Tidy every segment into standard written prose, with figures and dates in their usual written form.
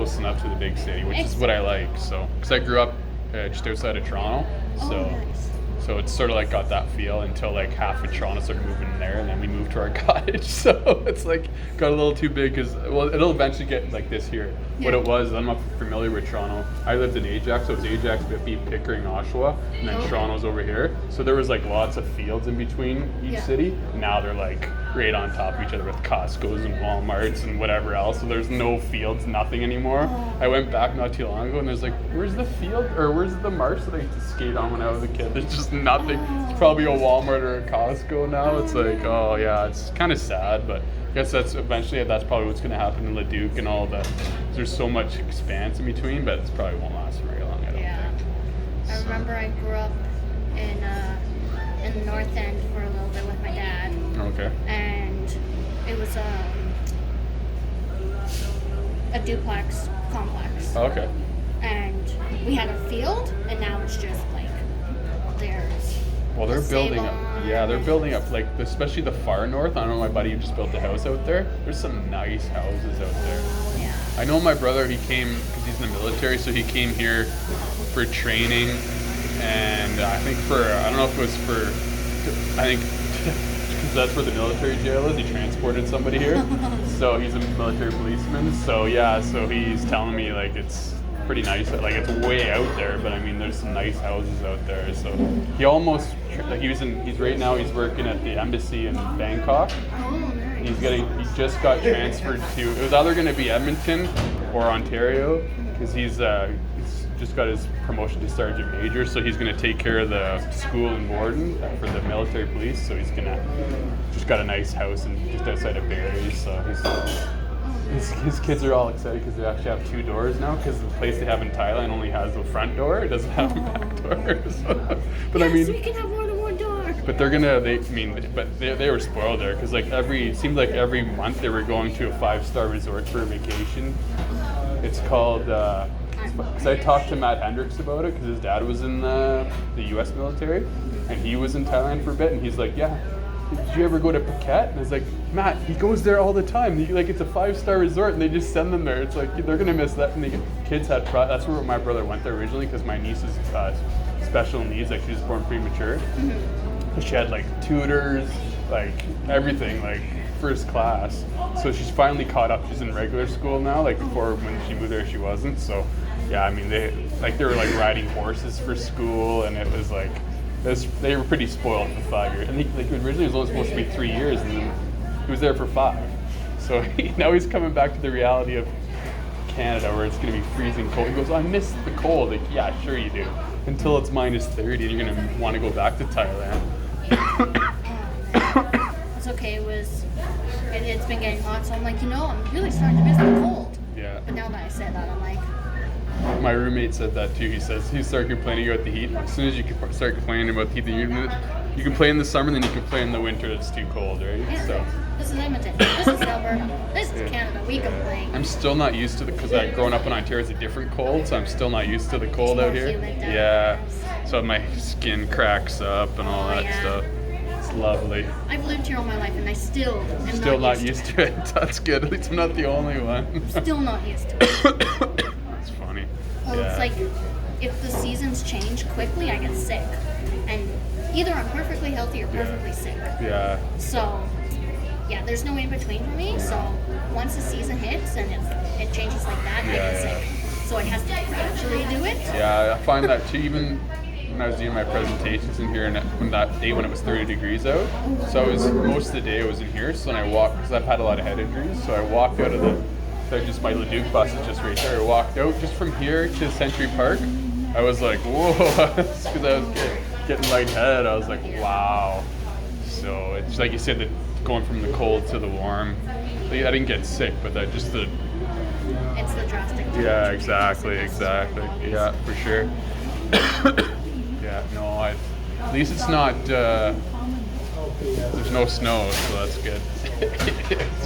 close enough to the big city, which is what I like. So, because I grew up just outside of Toronto, so Nice. so it's sort of like got that feel until like half of Toronto started moving in there, and then we moved to our cottage. So it's like got a little too big because it'll eventually get like this here. What it was, I'm not familiar with Toronto. I lived in Ajax, so it was Ajax, Whitby, Pickering, Oshawa, and then Toronto's over here. So there was like lots of fields in between each city. Now they're like right on top of each other with Costco's and Walmarts and whatever else. So there's no fields, nothing anymore. I went back not too long ago, and there's like, where's the field or where's the marsh that I used to skate on when I was a kid? There's just nothing. It's probably a Walmart or a Costco now. It's like, oh yeah, it's kind of sad, but I guess that's probably what's going to happen in Leduc and all that. There's so much expanse in between, but it probably won't last very long, I don't think. I remember I grew up in the North End for a little bit with my dad. Okay. And it was a duplex complex. Okay. And we had a field, and now it's just like there's. Well, they're the building up. Save-On. Yeah, they're building up, like, especially the far north. I don't know, my buddy who just built a house out there. There's some nice houses out there. Yeah. I know my brother, he came, because he's in the military, so he came here for training. And I think I don't know if it was I think, because that's where the military jail is. He transported somebody here. So he's a military policeman. So yeah, so he's telling me, like, it's pretty nice. Like, it's way out there, but I mean, there's some nice houses out there. So he almost, like, he's right now, he's working at the embassy in Bangkok. Oh, nice. He just got transferred to, it was either going to be Edmonton or Ontario, because he's just got his promotion to sergeant major, so he's going to take care of the school in Borden for the military police. So he's just got a nice house just outside of Barrie. So his kids are all excited because they actually have two doors now, because the place they have in Thailand only has the front door, it doesn't have a back door. So, but I mean, we can have more than one door. but they were spoiled there, because like it seemed like every month they were going to a 5-star resort for a vacation. It's called, because I talked to Matt Hendricks about it, because his dad was in the U.S. military, and he was in Thailand for a bit, and he's like, yeah, did you ever go to Phuket? And I was like, Matt, he goes there all the time. Like, it's a 5-star resort, and they just send them there. It's like, they're going to miss that. And kids had, that's where my brother went there originally, because my niece is special needs, like she was born premature. Mm-hmm. She had like tutors, like everything, like first class. So she's finally caught up. She's in regular school now, like before when she moved there, she wasn't. So yeah, I mean, they were like riding horses for school, and it was like, they were pretty spoiled for 5 years. And originally it was only supposed to be 3 years, and then he was there for 5. So now he's coming back to the reality of Canada, where it's going to be freezing cold. He goes, I miss the cold. Like, yeah, sure you do. Until it's minus 30, and you're going to want to go back to Thailand. It's okay. It's been getting hot, so I'm like, I'm really starting to miss the cold. Yeah. But now that I said that, I'm like, my roommate said that too. He says he started complaining about the heat. As soon as you can start complaining about the heat, you can play in the summer, then you can play in the winter. It's too cold, right? yeah, So this is Edmonton. This is Alberta. This is Canada. We complain. I'm still not used to because growing up in Ontario, it's a different cold, so I'm still not used to the cold out here. Yeah. So my skin cracks up and all that stuff. It's lovely. I've lived here all my life, and I still am Still not used to it. That's good. At least I'm not the only one. Still not used to it. That's funny. Well, it's like if the seasons change quickly, I get sick, and either I'm perfectly healthy or perfectly sick. Yeah. So, yeah, there's no in between for me. So once the season hits and it changes like that, I get sick. So I have to gradually do it. Yeah, I find that too. Even when I was doing my presentations in here, and when it was 30 degrees out, so most of the day I was in here. So then I walked, because I've had a lot of head injuries. So I walked out of my Leduc bus is just right there. I walked out just from here to Century Park. I was like, whoa, because I was getting lightheaded. I was like, wow. So it's like you said, that going from the cold to the warm. I didn't get sick, but that just the. It's the drastic. Yeah, exactly. Yeah, for sure. Yeah, no, at least it's not. There's no snow, so that's good.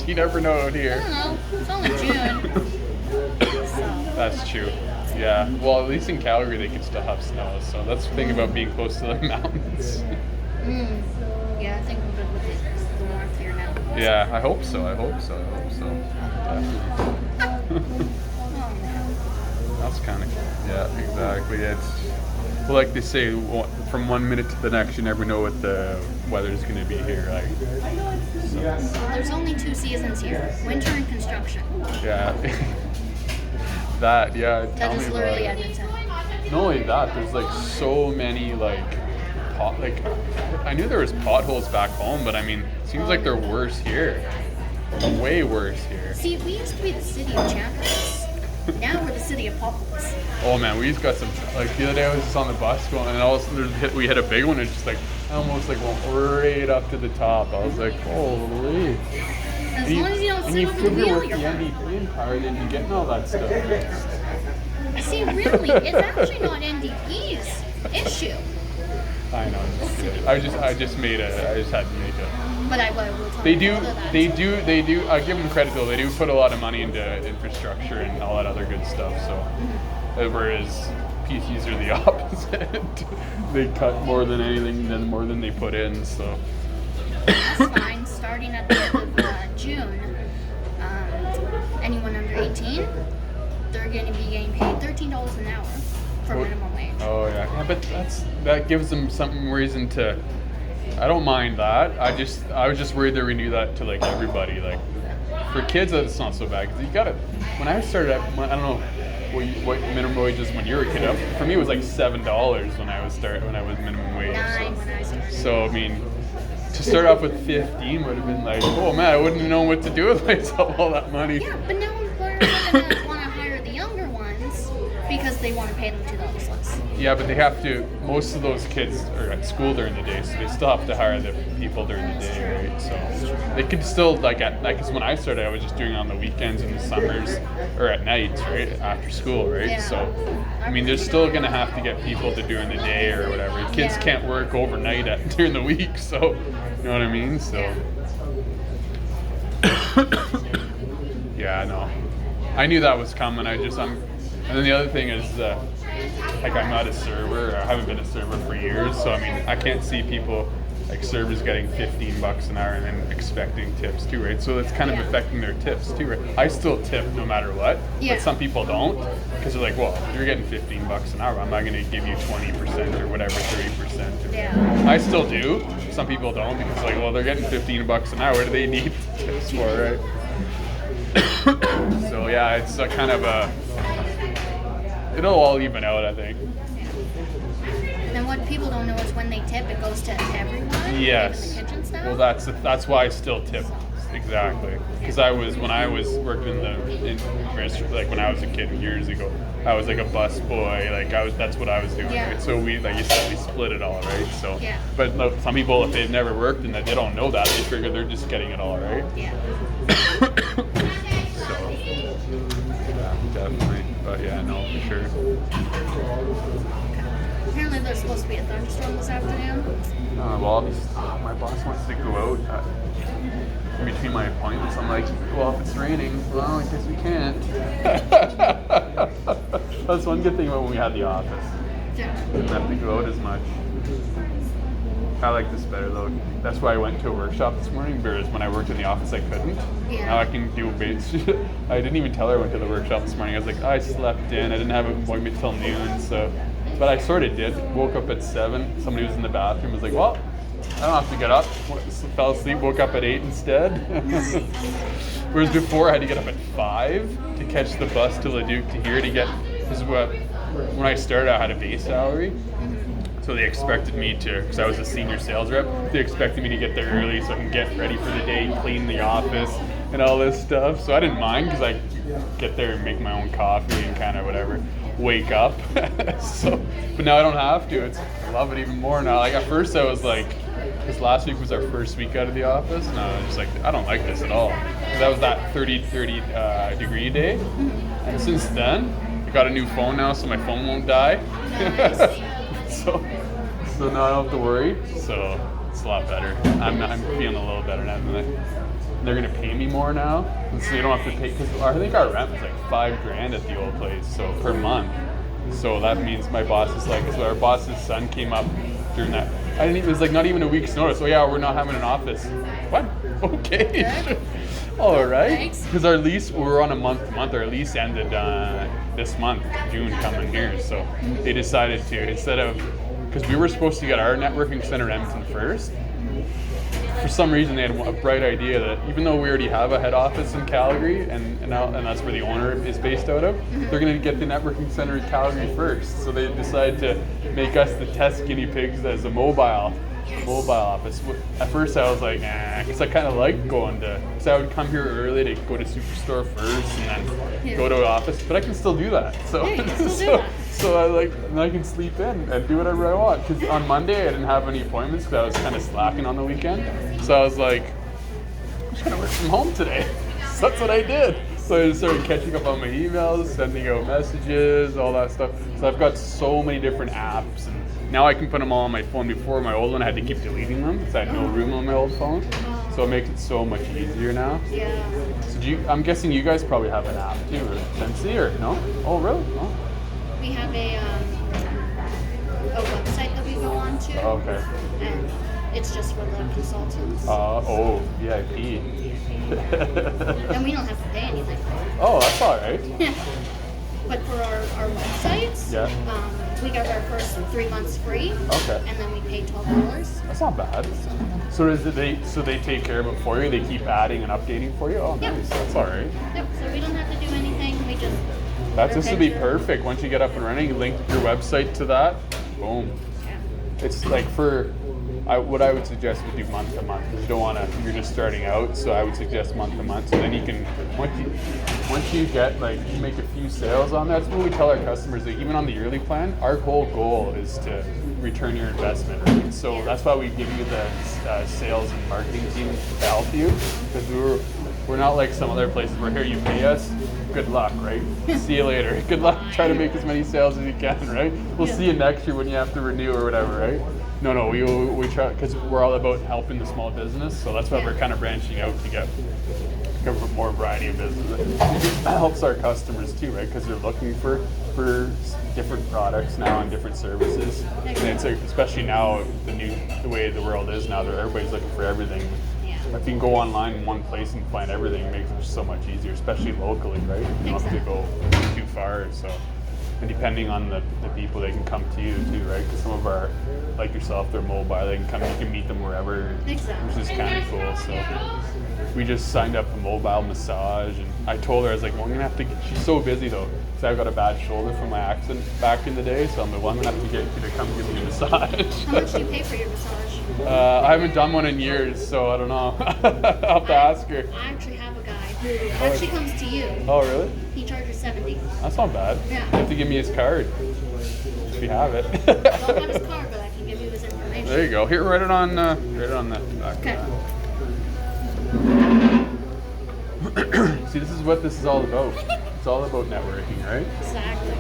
You never know out here. I don't know. It's only June. That's true. Yeah. Well, at least in Calgary they can still have snow. So that's the thing about being close to the mountains. Yeah, I think I'm good with the north here now. Yeah, I hope so. Definitely. Oh, it's kind of, yeah, exactly. It's, well, like they say, from 1 minute to the next, you never know what the weather's going to be here. Like, so, There's only 2 seasons here: winter and construction. yeah. That, yeah, That tell me is about literally it. Edmonton. Not only that, there's like so many like I knew there was potholes back home, but I mean, it seems like they're worse here. Way worse here. See, we used to be the city of champions. Now we're the city of potholes. Oh man, we just got some, like the other day I was just on the bus going, and all of a sudden we hit a big one, and just like almost like went right up to the top. I was like, holy. As long as you don't sit over the figure wheel, with you're the fine. NDP in power, they'd be getting all that stuff. See, really, it's actually not NDP's issue. I know. I just had to make a. But I will tell They you do. that. They do. I give them credit though. They do put a lot of money into infrastructure and all that other good stuff. So, whereas PCs are the opposite. They cut more than anything, more than they put in. So. That's fine. Starting at the end of June, anyone under 18, they're going to be getting paid $13 an hour for minimum wage. Oh yeah, but that gives them some reason to. I don't mind that. I was just worried they renew that to like everybody. Like for kids, it's not so bad because you gotta. When I started, I don't know what minimum wage is when you were a kid. For me, it was like $7 when I was minimum wage. 9 when I started. So I mean, to start off with 15 would have been like, oh man, I wouldn't have known what to do with myself all that money. Yeah, but now employers are going to want to hire the younger ones because they want to pay them $2 less. Yeah, but they have to. Most of those kids are at school during the day, so they still have to hire the people during the day, right? So they could still because when I started, I was just doing it on the weekends and the summers or at nights, right, after school, right? Yeah. So I mean, they're still gonna have to get people to do in the day or whatever. Kids can't work overnight during the week, so you know what I mean. So yeah, I know. I knew that was coming. And then the other thing is, like I'm not a server. I haven't been a server for years, so I mean, I can't see people like servers getting $15 an hour and then expecting tips too, right? So it's kind of affecting their tips too, right? I still tip no matter what, but some people don't because they're like, well, you're getting $15 an hour. I'm not going to give you 20% or whatever, 30%. Yeah. I still do. Some people don't because like, well, they're getting $15 an hour. What do they need tips for, right? So yeah, it's a kind of it'll all even out, I think. And what people don't know is when they tip, it goes to everyone. Yes. Even the kitchen staff. Well, that's why I still tip. Exactly. Because when I was working in like when I was a kid years ago, I was like a bus boy. Like that's what I was doing. Yeah. Right? So we, like you said, we split it all, right? So. Yeah. But look, some people, if they've never worked and that they don't know that, they figure they're just getting it all, right? Yeah. So. Yeah, definitely. But yeah, no, for sure. Apparently there's supposed to be a thunderstorm this afternoon. Well, my boss wants to go out in between my appointments. I'm like, well, if it's raining, well, I guess we can't. That's one good thing about when we had the office. Yeah. Didn't have to go out as much. I like this better though. That's why I went to a workshop this morning, whereas when I worked in the office I couldn't. Yeah. Now I can do base. I didn't even tell her I went to the workshop this morning. I was like, I slept in. I didn't have an appointment till noon, so. But I sort of did. Woke up at 7. Somebody was in the bathroom. Was like, well, I don't have to get up. Fell asleep. Woke up at 8 instead. Whereas before I had to get up at 5 to catch the bus to Leduc to here to get. Because when I started, I had a base salary. So they expected me to, because I was a senior sales rep, they expected me to get there early so I can get ready for the day, clean the office, and all this stuff. So I didn't mind because I get there and make my own coffee and kind of whatever, wake up. So, but now I don't have to. I love it even more now. Like at first I was like, because last week was our first week out of the office, and I was just like, I don't like this at all. That was that 30 degree day. And since then, I got a new phone now, so my phone won't die. Nice. So now I don't have to worry. So it's a lot better. I'm feeling a little better now. They're gonna pay me more now, and so you don't have to pay. Because I think our rent was like $5,000 at the old place, so per month. So that means my boss is like, so our boss's son came up during that. It was like not even a week's notice. Oh yeah, we're not having an office. What? Okay. All right. Thanks. Because our lease, we're on a month to month. Our lease ended this month, June coming here. So they decided to, instead of, because we were supposed to get our networking center in Edmonton first. For some reason, they had a bright idea that even though we already have a head office in Calgary, and that's where the owner is based out of, they're going to get the networking center in Calgary first. So they decided to make us the test guinea pigs as a mobile office. At first, I was like, nah, because I kind of like going to, because I would come here early to go to Superstore first and then go to an office, but I can still do that. So, Yeah, you can still do that. So I can sleep in and do whatever I want. Because on Monday I didn't have any appointments because I was kind of slacking on the weekend. So I was like, I'm just gonna work from home today. So that's what I did. So I started catching up on my emails, sending out messages, all that stuff. So I've got so many different apps, and now I can put them all on my phone. Before, my old one, I had to keep deleting them because I had no room on my old phone. So it makes it so much easier now. Yeah. So I'm guessing you guys probably have an app too, or Scentsy, or no? Oh, really? Oh. We have a website that we go on to. Okay. And it's just for the consultants. VIP. And we don't have to pay anything. Oh, that's all right. But for our websites, we got our first 3 months free. Okay. And then we pay $12. That's not bad. So they take care of it for you? They keep adding and updating for you? Oh, Yep. nice. That's all right. Yep, so we don't have to do anything. We just This would be perfect. Once you get up and running, you link your website to that. Boom. Yeah. It's like what I would suggest would do month to month, because you don't want to, you're just starting out, so I would suggest month to month. So then you can, once you get, like, you make a few sales on that, that's what we tell our customers, that even on the yearly plan, our whole goal is to return your investment, right? So that's why we give you the sales and marketing team to help you, because we're not like some other places where here you pay us, good luck, right? See you later. Good luck. Try to make as many sales as you can, right? We'll see you next year when you have to renew or whatever, right? No, we try, because we're all about helping the small business, so that's why we're kind of branching out to get more variety of business. That helps our customers too, right? Because they're looking for different products now and different services, and it's like, especially now the way the world is now, that everybody's looking for everything. If you can go online in one place and find everything, it makes it so much easier, especially locally, right? You don't have to go too far. So, and depending on the people, they can come to you too, right? Because some of our, like yourself, they're mobile. They can come. You can meet them wherever, which is kind of cool. So, we just signed up a mobile massage, and I told her, I was like, well, I'm gonna have to. She's so busy though, because I've got a bad shoulder from my accident back in the day. So I'm like, well, I'm gonna have to get you to come give me a massage. How much do you pay for your massage? I haven't done one in years, so I don't know. I'll have to ask her. I actually have a guy who actually comes to you. Oh, really? He charges $70. That's not bad. Yeah. You have to give me his card. If you have it. I don't have his card, but I can give you his information. There you go. Here, write it on the back. Okay. See, this is what this is all about. It's all about networking, right? Exactly.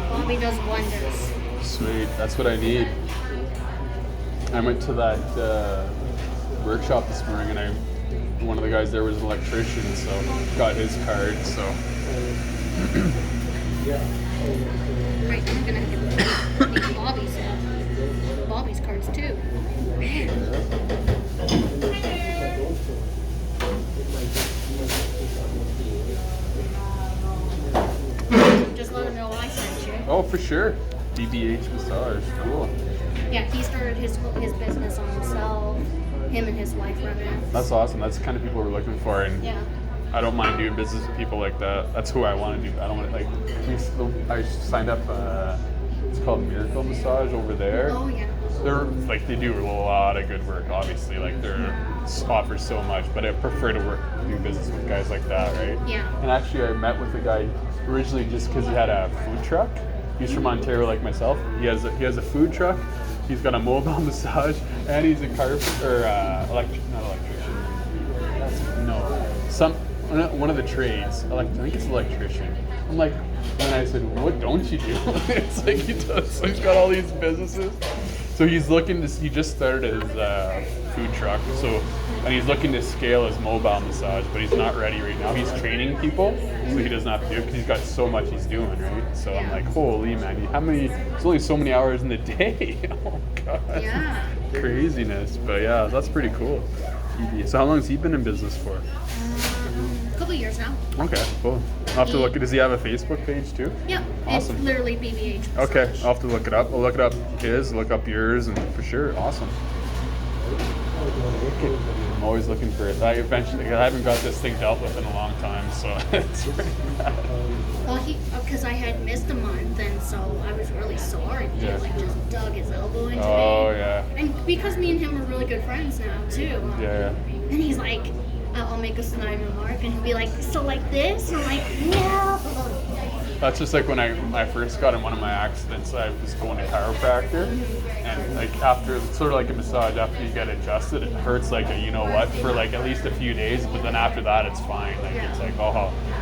Bobby does wonders. Sweet. That's what I need. I went to that workshop this morning, and one of the guys there was an electrician, so got his card. So. Right, I'm gonna need Bobby's cards too. Just let him know I sent you. Oh, for sure. BBH massage. Cool. Yeah, he started his business on himself. Him and his wife run it. That's awesome. That's the kind of people we're looking for, and Yeah. I don't mind doing business with people like that. That's who I want to do. I don't want to, I signed up. It's called Miracle Massage over there. Oh yeah. They're like, they do a lot of good work. Obviously, like they're offer so much, but I prefer to do business with guys like that, right? Yeah. And actually, I met with a guy originally just because he had a food truck. He's from Ontario, like myself. He has a food truck. He's got a mobile massage, and he's a carpenter, not electrician. One of the trades. I think it's electrician. I'm like, and I said, what don't you do? It's like he does. So he's got all these businesses. So he just started his food truck. So, and he's looking to scale his mobile massage, but he's not ready right now. He's training people, so he doesn't have to do it because he's got so much he's doing, right? So I'm like, holy man, there's only so many hours in the day. Oh God. Yeah. Craziness. But yeah, that's pretty cool. So how long has he been in business for? A couple years now. Okay, cool. I'll have to look. Does he have a Facebook page too? Yep. Awesome. It's literally BBH. Okay, I'll have to look it up. I'll look it up his, look up yours, and for sure, awesome. I'm always looking for it. I haven't got this thing dealt with in a long time, so it's pretty bad. Well, because I had missed a month, and so I was really sore, and he Yeah. like just dug his elbow into Oh me. yeah. And because me and him are really good friends now too. Yeah. And he's like, I'll make a snide remark, and he'll be like, so like this? And I'm like, no. That's just like when I first got in one of my accidents. I was going to chiropractor, and like after sort of like a massage, after you get adjusted, it hurts like a you know what for like at least a few days. But then after that, it's fine. Like it's like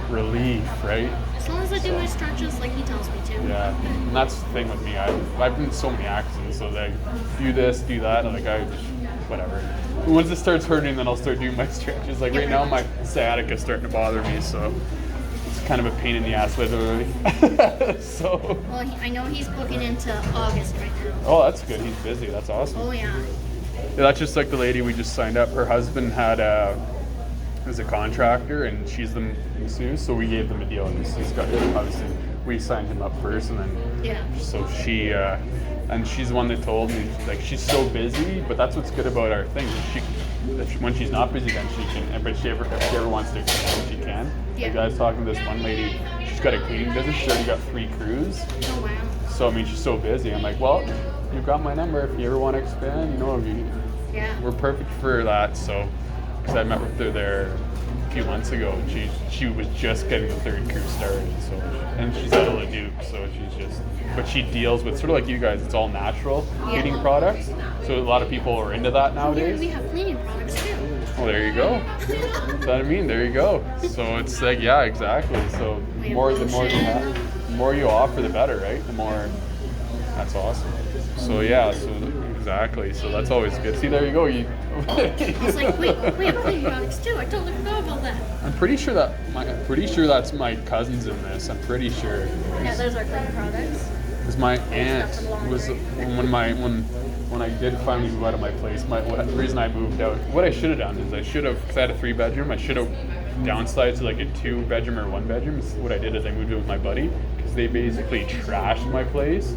relief, right? As long as I do my stretches like he tells me to. Yeah, and that's the thing with me. I've been in so many accidents, so like do this, do that, and like I just whatever. Once it starts hurting, then I'll start doing my stretches. Like right now, my sciatica is starting to bother me, so it's kind of a pain in the ass literally. So. Well, I know he's booking into August right now. Oh, that's good. He's busy. That's awesome. Oh yeah. Yeah, that's just like the lady we just signed up. Her husband was a contractor, and she's the masseuse, so we gave them a deal. And he's got obviously we signed him up first, and then so she and she's the one that told me like she's so busy, but that's what's good about our thing. When she's not busy, then she can. But if she ever wants to extend, she can. Yeah. Like I was talking to this one lady. She's got a cleaning business. She's already got 3 crews. Oh wow. So I mean, she's so busy. I'm like, well, you've got my number. If you ever want to expand, we're perfect for that. So, because I met with her there a few months ago, and she was just getting the 3rd crew started. So, and she's out of Leduc, so but she deals with sort of like you guys. It's all natural cleaning products. So a lot of people are into that nowadays. We have cleaning products too. Well, there you go. That's what I mean. There you go. So it's like, yeah, exactly. So the more you offer, the better, right? The more. That's awesome. So yeah. So exactly. So that's always good. See, there you go. I was like, wait, we have cleaning products too. I totally forgot about that. I'm pretty sure that's my cousins in this. I'm pretty sure. Yeah, those are cleaning products. Because my aunt was when I did finally move out of my place. The reason I moved out, what I should have done is because I had a 3-bedroom, I should have downsized to like a 2-bedroom or 1-bedroom. What I did is I moved in with my buddy because they basically trashed my place.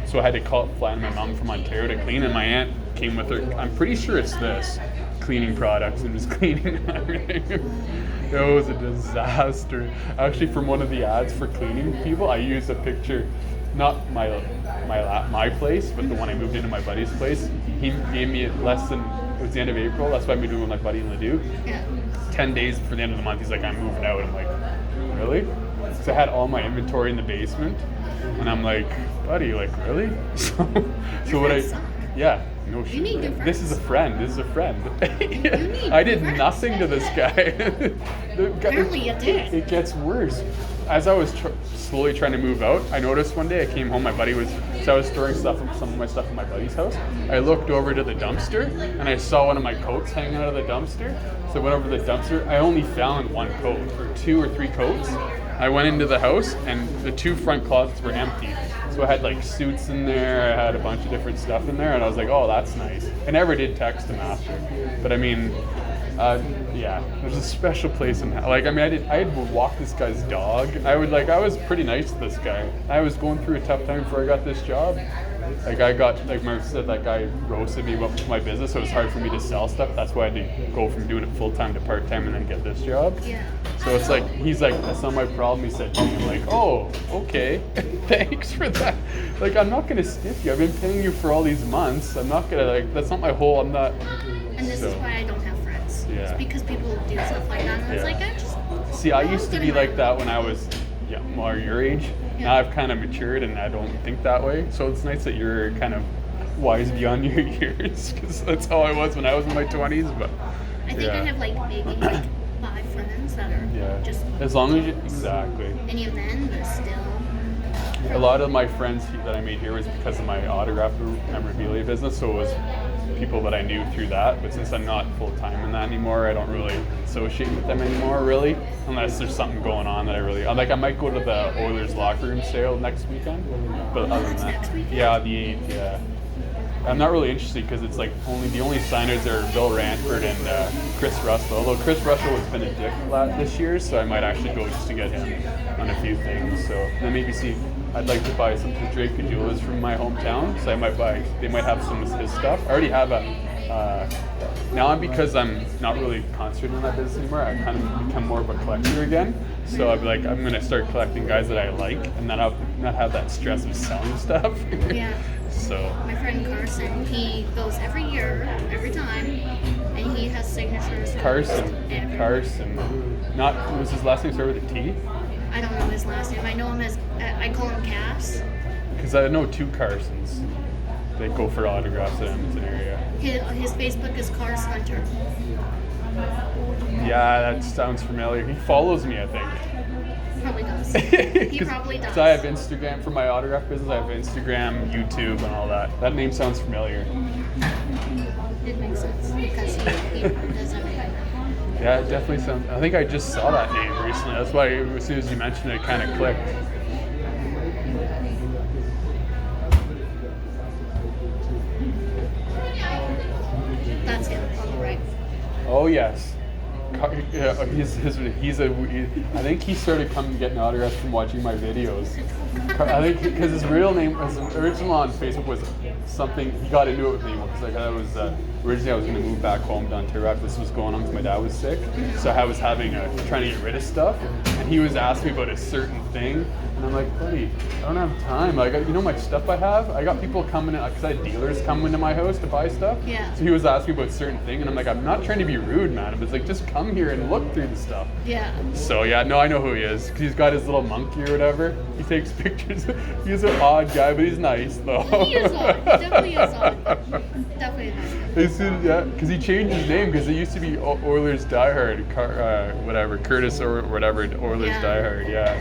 So I had to fly in my mom from Ontario to clean, and my aunt came with her. I'm pretty sure it's this cleaning products and was cleaning everything. It was a disaster. Actually, from one of the ads for cleaning people, I used a picture, not my place, but the one I moved into my buddy's place. He gave me it was the end of April. That's why I moved in with my buddy in Leduc. Yeah. 10 days for the end of the month, he's like, I'm moving out. I'm like, really? So I had all my inventory in the basement, and I'm like, buddy, like, really? So what yeah, no shit. You need good friends. This is a friend. I did nothing to this guy. Apparently you did. It gets worse. As I was slowly trying to move out, I noticed one day I came home, I was storing some of my stuff in my buddy's house. I looked over to the dumpster, and I saw one of my coats hanging out of the dumpster. So I went over to the dumpster. I only found 1 coat, or 2 or 3 coats. I went into the house, and the 2 front closets were empty. So I had like suits in there, I had a bunch of different stuff in there, and I was like, oh, that's nice. I never did text him after. But I mean, yeah, there's a special place in I had walk this guy's dog. I was pretty nice to this guy. I was going through a tough time before I got this job. Like Marissa said, that guy roasted me about my business, so it was hard for me to sell stuff. That's why I had to go from doing it full-time to part-time and then get this job. Yeah. So it's like, he's like, that's not my problem, he said to me. I'm like, oh, okay, thanks for that. Like, I'm not gonna stiff you. I've been paying you for all these months. I'm not gonna, that's not my whole, I'm not. And this is why I don't have friends. Yeah. It's because people do stuff like that, and it's like, See, I used to be like that when I was more your age. Yeah. Now I've kind of matured and I don't think that way. So it's nice that you're kind of wise beyond your years, because that's how I was when I was in my 20s. But I think I have maybe 5 friends that are just. As long as you exactly. Any of them, but still. A lot of my friends that I made here was because of my autograph memorabilia business, so it was people that I knew through that. But since I'm not full time in that anymore, I don't really associate with them anymore, really, unless there's something going on that I really like. I might go to the Oilers locker room sale next weekend, but other than that, next weekend? yeah, the 8th, yeah. I'm not really interested because it's like the only signers are Bill Ranford and Chris Russell. Although Chris Russell has been a dick this year, so I might actually go just to get him on a few things. So then maybe see. I'd like to buy some Drake Kajulas from my hometown, so I might buy. They might have some of his stuff. I already have now because I'm not really concentrating on that business anymore, I kind of become more of a collector again. So I'd be like, I'm gonna start collecting guys that I like, and then I'll not have that stress of selling stuff. Yeah. So my friend Carson, he goes every year, every time, and he has signatures. Carson. Not was his last name started with a T? I don't know his last name. I know him as I call him Cass. Because I know two Carsons. They go for autographs in Edmonton area. His Facebook is Cars Hunter. Yeah, that sounds familiar. He follows me, I think. Probably does. He probably does. So I have Instagram for my autograph business. I have Instagram, YouTube, and all that. That name sounds familiar. It makes sense because he does everything. Yeah, it definitely sounds. I think I just saw that name recently. That's why as soon as you mentioned it, it kind of clicked. That's him on the right. Oh yes. Yeah, I think he started coming getting autographs from watching my videos. I think because his original on Facebook was something, he got into it with me because like I was originally I was going to move back home to Ontario. This was going on because my dad was sick, so I was trying to get rid of stuff, and he was asking me about a certain thing, and I'm like, buddy, I don't have time. Like, you know how much stuff I have? I got people coming in because I had dealers come into my house to buy stuff. Yeah. So he was asking about a certain thing, and I'm like, I'm not trying to be rude, man. But it's like, just come here and look through the stuff. Yeah. So yeah, no, I know who he is because he's got his little monkey or whatever. He takes pictures. He's an odd guy, but he's nice though. He is odd. He definitely is odd. Definitely is. Yeah, because he changed his name because it used to be Oilers Diehard, Curtis or whatever, Oilers Diehard. Yeah.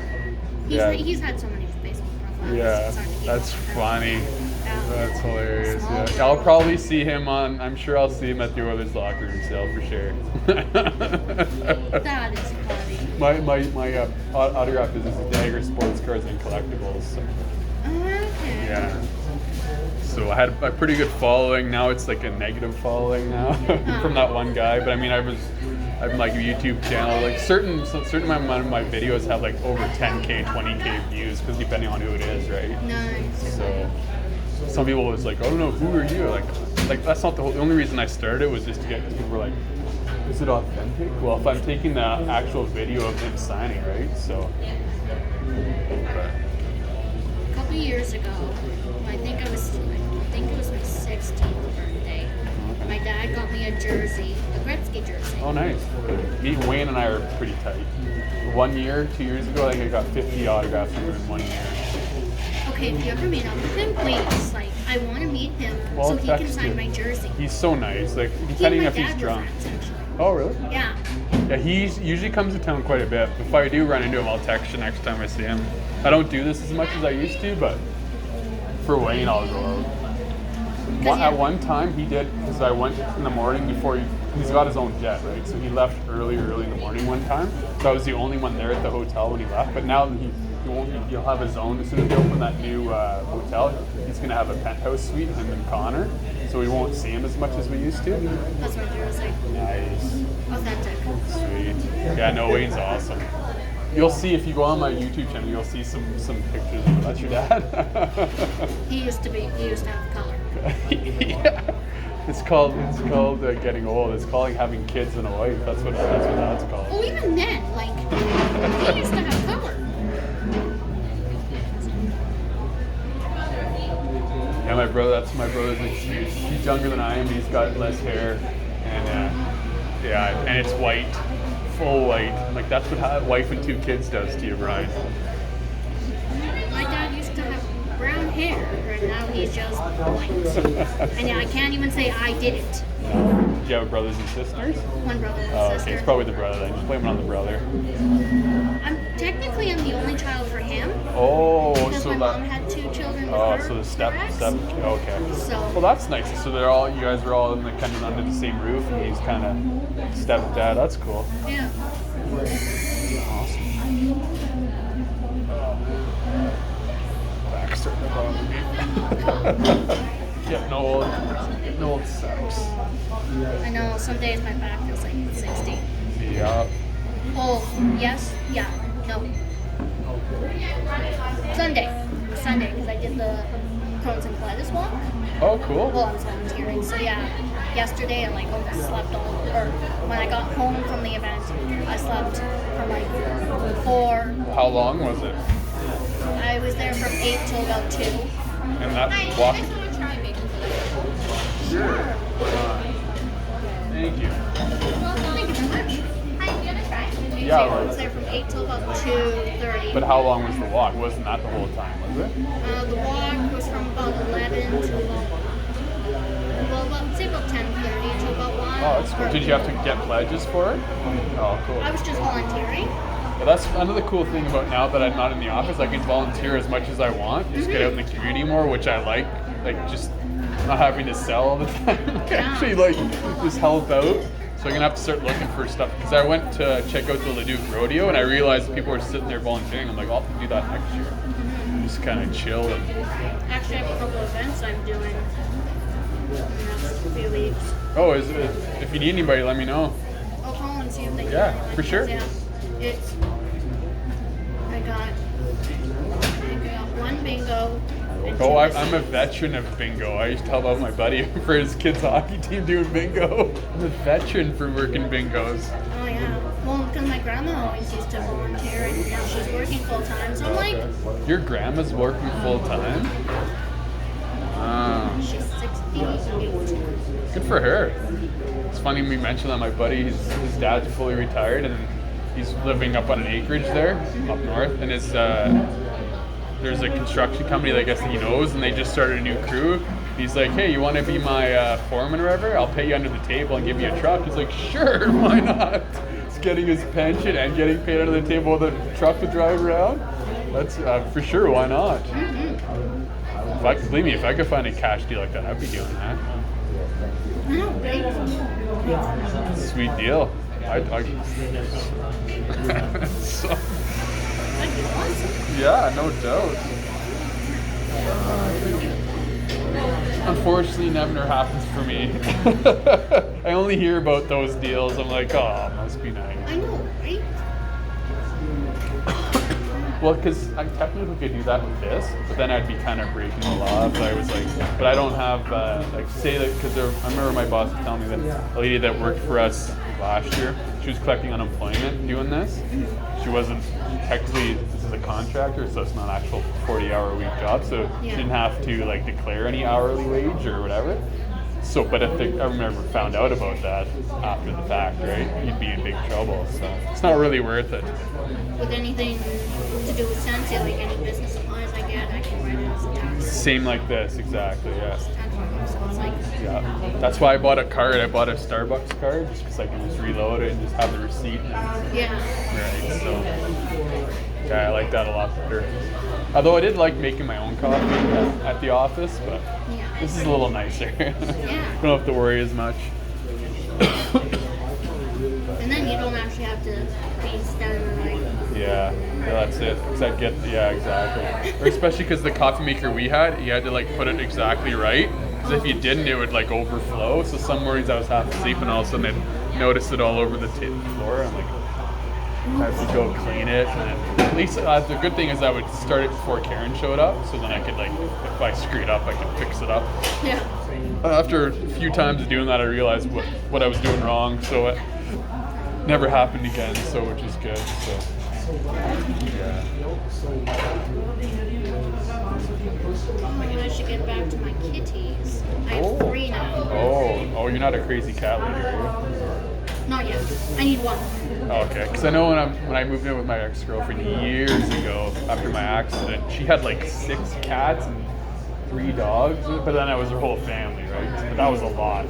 He's had so many Facebook profiles. Yeah, that's funny. That's hilarious. Yeah. I'll probably see him I'm sure I'll see him at the Oilers locker room sale for sure. That is funny. My autograph business is Dagger Sports Cards and Collectibles. So. Okay. Yeah. So I had a pretty good following. Now it's like a negative following now from that one guy. But I mean, I'm like a YouTube channel. Like certain amount of my videos have like over 10K, 20K views because depending on who it is, right? Nice. So some people was like, oh no, who are you? Like that's not the only reason I started was just to get people were like, is it authentic? Well, if I'm taking the actual video of him signing, right? So. But. A couple years ago, I think it was my 16th birthday. My dad got me a jersey, a Gretzky jersey. Oh, nice. Wayne and I are pretty tight. 2 years ago, I think I got 50 autographs from him in 1 year. Okay, if you ever meet up with him, please. Like, I want to meet him so he can sign my jersey. He's so nice. Like, depending if he's drunk. Oh, really? Yeah. Yeah, he usually comes to town quite a bit. If I do run into him, I'll text you next time I see him. I don't do this as much as I used to, but for Wayne, I'll go out. At one time, he did, because I went in the morning before he's got his own jet, right? So he left early in the morning one time. So I was the only one there at the hotel when he left. But now he'll have his own. As soon as they open that new hotel, he's going to have a penthouse suite, him and Connor. So we won't see him as much as we used to. That's my jersey. Nice. Authentic. Sweet. Yeah, no, Wayne's awesome. You'll see if you go on my YouTube channel, you'll see some pictures of him. That's your dad? He used to have color. Yeah. It's called getting old. It's called having kids and a wife. That's what that's called. Oh, even then, like, he used to have color. Yeah, my brother's he's younger than I am. He's got less hair, and and it's white, full white. Like that's what a wife and 2 kids does to you, Brian. My dad used to have brown hair, and now he's just white. And yeah, I can't even say I did it. Do you have brothers and sisters? One brother and sister. Okay, it's probably the brother then. Just blame it on the brother. I'm the only child for him. Oh, because so my mom had 2 children with oh, her. so the step. Okay. So. Well, that's nice. So you guys are all kind of under the same roof, and he's kind of stepdad. That's cool. Yeah. Awesome. Back's starting to bother me. Getting old. No, it sucks. I know, some days my back feels like it's 60. Yeah. Oh, yes, yeah, no. Sunday, because I did the Crohn's and colitis walk. Oh, cool. Well, I was volunteering, so yeah. Yesterday I like almost slept all, or when I got home from the event, I slept from like 4. How long was it? I was there from 8 till about 2. And that walk. Sure. Thank you. Thank you very much. Yeah, I was there from 8 till about 2:30. But how long was the walk? Wasn't that the whole time, was it? The walk was from about 11 to about, say about 10:30 to about 1. Oh, that's cool. Did you have to get pledges for it? Oh, cool. I was just volunteering. Well, that's another cool thing about now that I'm not in the office. I can volunteer as much as I want. Just get out in the community more, which I like. Like just not having to sell all the time. Actually, like just help out. So I'm gonna have to start looking for stuff because I went to check out the Leduc Rodeo and I realized people were sitting there volunteering. I'm like, I'll have to do that next year. Just kind of chill. Actually, I have a couple of events I'm doing in the next few weeks. Oh, is it? If you need anybody, let me know. I'll call and see if they can. Yeah, for sure. Yeah, I got one bingo. And Oh, two I'm a veteran of bingo. I used to help out my buddy for his kids' hockey team doing bingo. I'm a veteran for working bingos. Oh yeah. Well, because my grandma always used to volunteer, and now she's working full time. So I'm like, Your grandma's working full time? she's 68. Good for her. It's funny we mentioned that my buddy, his dad's fully retired and he's living up on an acreage there, up north, and his there's a construction company that I guess he knows, and they just started a new crew. He's like, hey, you want to be my foreman or whatever? I'll pay you under the table and give you a truck. He's like, sure, why not? He's getting his pension and getting paid under the table with a truck to drive around. That's for sure, why not? Believe me, if I could find a cash deal like that, I'd be doing that. No, right? Sweet deal. So, That'd be awesome. yeah, no doubt. Unfortunately, never happens for me. I only hear about those deals. I'm like, oh, must be nice. I know, right? Well, because I technically could do that with this, but then I'd be kind of breaking the law if I was like, but I don't have, like, say that, because I remember my boss was telling me that a lady that worked for us last year, she was collecting unemployment doing this. She wasn't, technically, this is a contractor, so it's not an actual 40-hour-a-week job, so she didn't have to, like, declare any hourly wage or whatever. So, but if the government ever found out about that after the fact, right, you'd be in big trouble. So it's not really worth it. With anything to do with Scentsy, like any business supplies I get, I can write it as a tax. Same like this, exactly, yeah. So it's like, Yeah, that's why I bought a card. I bought a Starbucks card just because I can just reload it and just have the receipt. yeah. Right, so yeah, I like that a lot better. Although I did like making my own coffee at the office, but this is a little nicer. Don't have to worry as much. And then you don't actually have to be standing like. Yeah, that's it. Cause I'd get, yeah, exactly. Or especially because the coffee maker we had, you had to like put it exactly right. Because if you didn't, it would like overflow. So some mornings I was half asleep and all of a sudden I'd notice it all over the floor. I'm like, I have to go clean it. And then, at least the good thing is I would start it before Karen showed up. So then I could like, if I screwed up, I could fix it up. Yeah. After a few times of doing that, I realized what I was doing wrong. So it never happened again. So which is good. So. Yeah. Oh, I should get back to my kitties. I have 3 now. Oh, you're not a crazy cat lady, are you? Not yet. I need 1. Okay, because I know when I moved in with my ex-girlfriend years ago after my accident, she had like 6 cats and 3 dogs, but then that was her whole family, right? But that was a lot.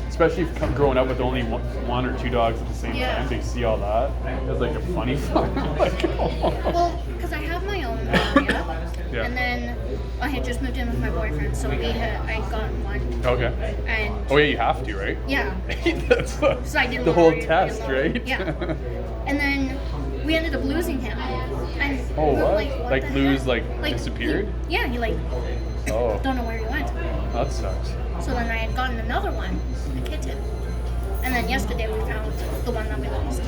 Especially if growing up with only 1 or 2 dogs at the same time, they see all that. It was like a funny fun. Like, well, because I have my own area, yeah. and then I had just moved in with my boyfriend, so I got 1. Okay. And oh yeah, you have to, right? yeah. That's So I did the whole test, right? Yeah. And then we ended up losing him. And oh, we were what? Like lose, like disappeared? He like Oh. don't know where he went. That sucks. So then I had gotten another one, a kitten. And then yesterday we found the one that we lost.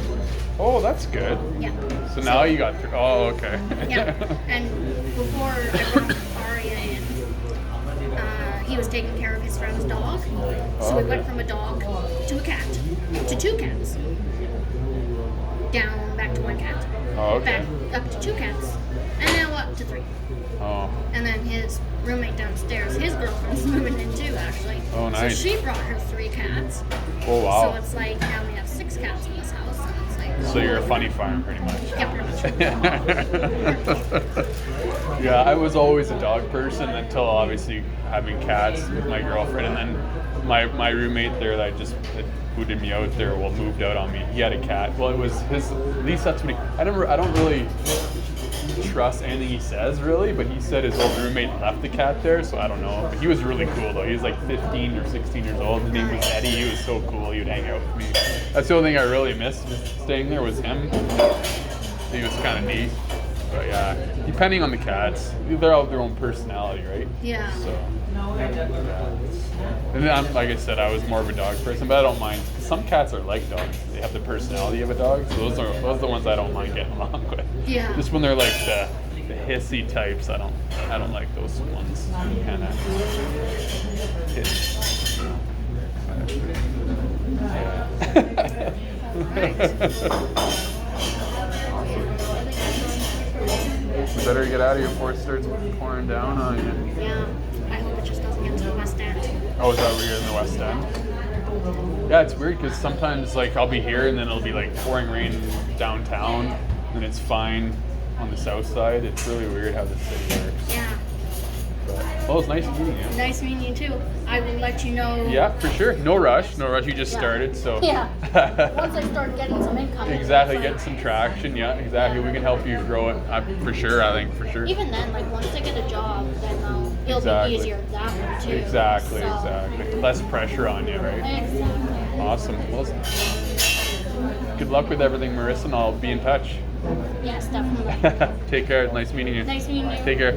Oh, that's good. Yeah. So now you got three. Oh, okay. Yeah. And before I brought Aria in, he was taking care of his friend's dog. So we went from a dog to a cat to 2 cats. Down back to 1 cat. Oh, okay. Back up to 2 cats. And now up to 3. Oh. And then his roommate downstairs, his girlfriend's moving in too, actually. Oh, nice. So she brought her 3 cats. Oh, wow. So it's like now we have 6 cats in this house. And it's like, So you're a funny farm, pretty much. yeah, pretty much. Yeah, I was always a dog person until obviously having cats with my girlfriend, and then my roommate there that booted me out there, moved out on me. He had a cat. Well, it was his. At least that's what he. I don't really trust anything he says, really, but he said his old roommate left the cat there, so I don't know. But he was really cool though. He was like 15 or 16 years old. His name was Eddie. He was so cool. He would hang out with me. That's the only thing I really missed staying there was him. He was kind of neat. But yeah, depending on the cats, they all have their own personality, right? Yeah. So, yeah. And then, like I said, I was more of a dog person, but I don't mind. Some cats are like dogs; they have the personality of a dog. So those are the ones I don't mind getting along with. Yeah. Just when they're like the hissy types, I don't like those ones. Kind of hiss. We better get out of here before it starts pouring down on you. Yeah. I hope it just doesn't get to the West End. Oh, is that where you're in the West End? Yeah, it's weird because sometimes like I'll be here and then it'll be like pouring rain downtown and it's fine on the south side. It's really weird how the city works. Yeah. But, well, it's nice meeting you. Nice meeting you too. I will let you know. Yeah, for sure. No rush. No rush. You just started, so. Yeah. Once I start getting some income. Exactly. Get some traction. Yeah, exactly. We can help you grow it. For sure. I think for sure. Even then, like once I get a job, then it'll Exactly. be easier that way too. Exactly. So. Exactly. Less pressure on you, right? Exactly. Awesome. Well, good luck with everything, Marissa, and I'll be in touch. Yes, definitely. Take care. Nice meeting you. Nice meeting you. Take care.